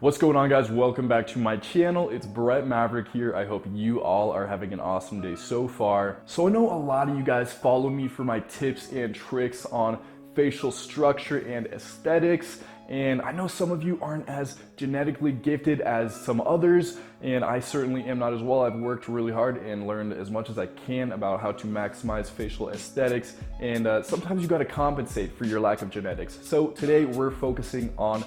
What's going on, guys? Welcome back to my channel. It's Maverick here. I hope you all are having an awesome day so far. So I know a lot of you guys follow me for my tips and tricks on facial structure and aesthetics, and I know some of you aren't as genetically gifted as some others, and I certainly am not as well. I've worked really hard and learned as much as I can about how to maximize facial aesthetics, and sometimes you got to compensate for your lack of genetics. So today we're focusing on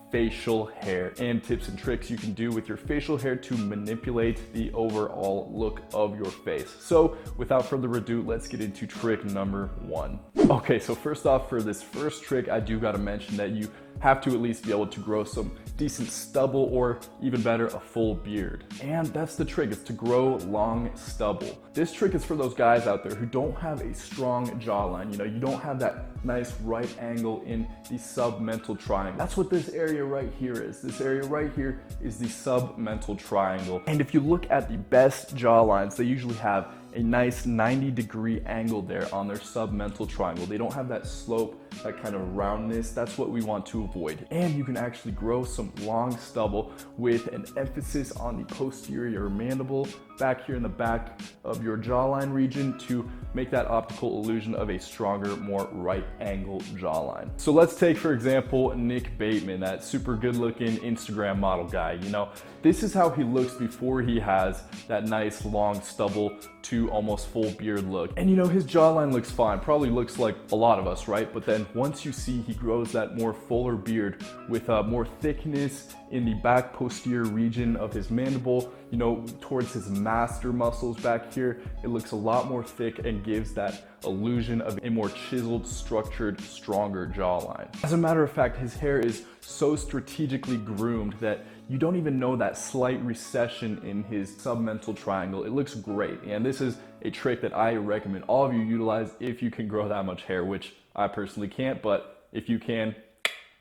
facial hair and tips and tricks you can do with your facial hair to manipulate the overall look of your face. So without further ado, let's get into trick number one. Okay, so first off, for this first trick, I do gotta mention that you have to at least be able to grow some decent stubble, or even better, a full beard. And that's the trick, is to grow long stubble. This trick is for those guys out there who don't have a strong jawline. You know, you don't have that nice right angle in the submental triangle. That's what this area right here is. This area right here is the submental triangle. And if you look at the best jawlines, they usually have a nice 90-degree angle there on their submental triangle. They don't have that slope, that kind of roundness. That's what we want to avoid. And you can actually grow some long stubble with an emphasis on the posterior mandible back here in the back of your jawline region to make that optical illusion of a stronger, more right angle jawline. So let's take, for example, Nick Bateman, that super good looking Instagram model guy. You know, this is how he looks before he has that nice long stubble to almost full beard look. And you know, his jawline looks fine, probably looks like a lot of us, right? But then once you see he grows that more fuller beard with more thickness in the back posterior region of his mandible, you know, towards his master muscles back here, it looks a lot more thick and gives that illusion of a more chiseled, structured, stronger jawline. As a matter of fact, his hair is so strategically groomed that you don't even know that slight recession in his submental triangle. It looks great, and this is a trick that I recommend all of you utilize if you can grow that much hair, which I personally can't, but if you can,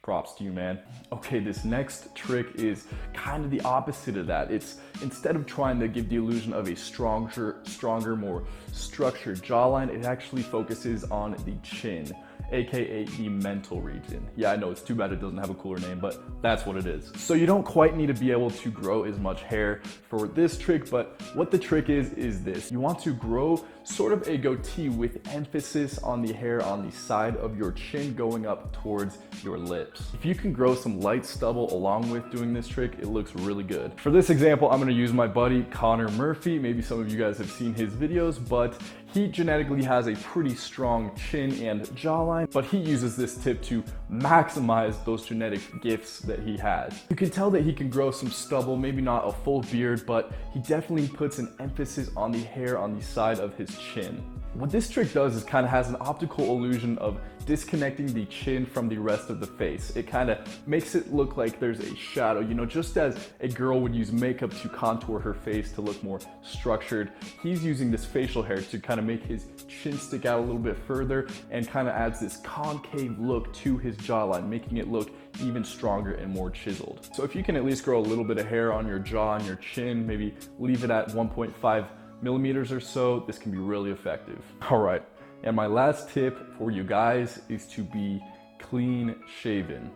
props to you, man. Okay, this next trick is kind of the opposite of that. It's, instead of trying to give the illusion of a stronger, more structured jawline, it actually focuses on the chin, aka the mental region. Yeah, I know, it's too bad it doesn't have a cooler name, but that's what it is. So you don't quite need to be able to grow as much hair for this trick, but what the trick is this. You want to grow sort of a goatee with emphasis on the hair on the side of your chin going up towards your lips. If you can grow some light stubble along with doing this trick, it looks really good. For this example, I'm gonna use my buddy Connor Murphy. Maybe some of you guys have seen his videos, but he genetically has a pretty strong chin and jawline, but he uses this tip to maximize those genetic gifts that he has. You can tell that he can grow some stubble, maybe not a full beard, but he definitely puts an emphasis on the hair on the side of his chin. What this trick does is kind of has an optical illusion of disconnecting the chin from the rest of the face. It kind of makes it look like there's a shadow, you know, just as a girl would use makeup to contour her face to look more structured. He's using this facial hair to kind of make his chin stick out a little bit further and kind of adds this concave look to his jawline, making it look even stronger and more chiseled. So if you can at least grow a little bit of hair on your jaw and your chin, maybe leave it at 1.5 millimeters or so, this can be really effective. All right, and my last tip for you guys is to be clean shaven.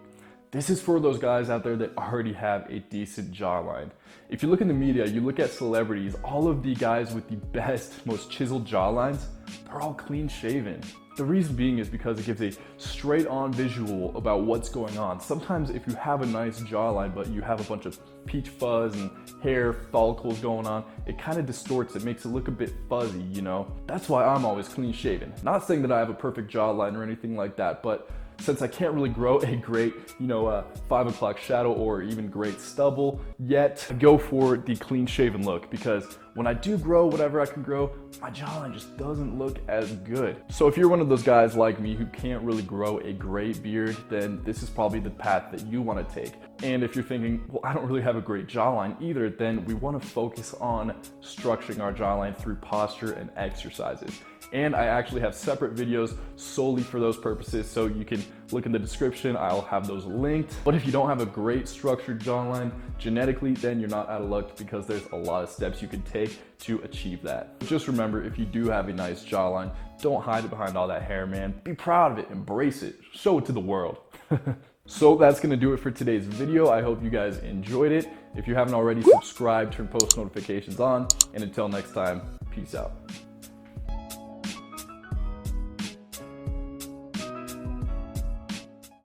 This is for those guys out there that already have a decent jawline. If you look in the media, you look at celebrities, all of the guys with the best, most chiseled jawlines, they're all clean shaven. The reason being is because it gives a straight on visual about what's going on. Sometimes if you have a nice jawline, but you have a bunch of peach fuzz and hair follicles going on, it kind of distorts it, makes it look a bit fuzzy, you know? That's why I'm always clean shaven. Not saying that I have a perfect jawline or anything like that, but since I can't really grow a great, 5 o'clock shadow or even great stubble yet, I go for the clean shaven look, because when I do grow whatever I can grow, my jawline just doesn't look as good. So if you're one of those guys like me who can't really grow a great beard, then this is probably the path that you want to take. And if you're thinking, well, I don't really have a great jawline either, then we want to focus on structuring our jawline through posture and exercises. And I actually have separate videos solely for those purposes, so you can look in the description, I'll have those linked. But if you don't have a great structured jawline genetically, then you're not out of luck, because there's a lot of steps you can take to achieve that. Just remember, if you do have a nice jawline, don't hide it behind all that hair, man. Be proud of it, embrace it, show it to the world. So that's gonna do it for today's video. I hope you guys enjoyed it. If you haven't already, subscribe, turn post notifications on, and until next time, peace out.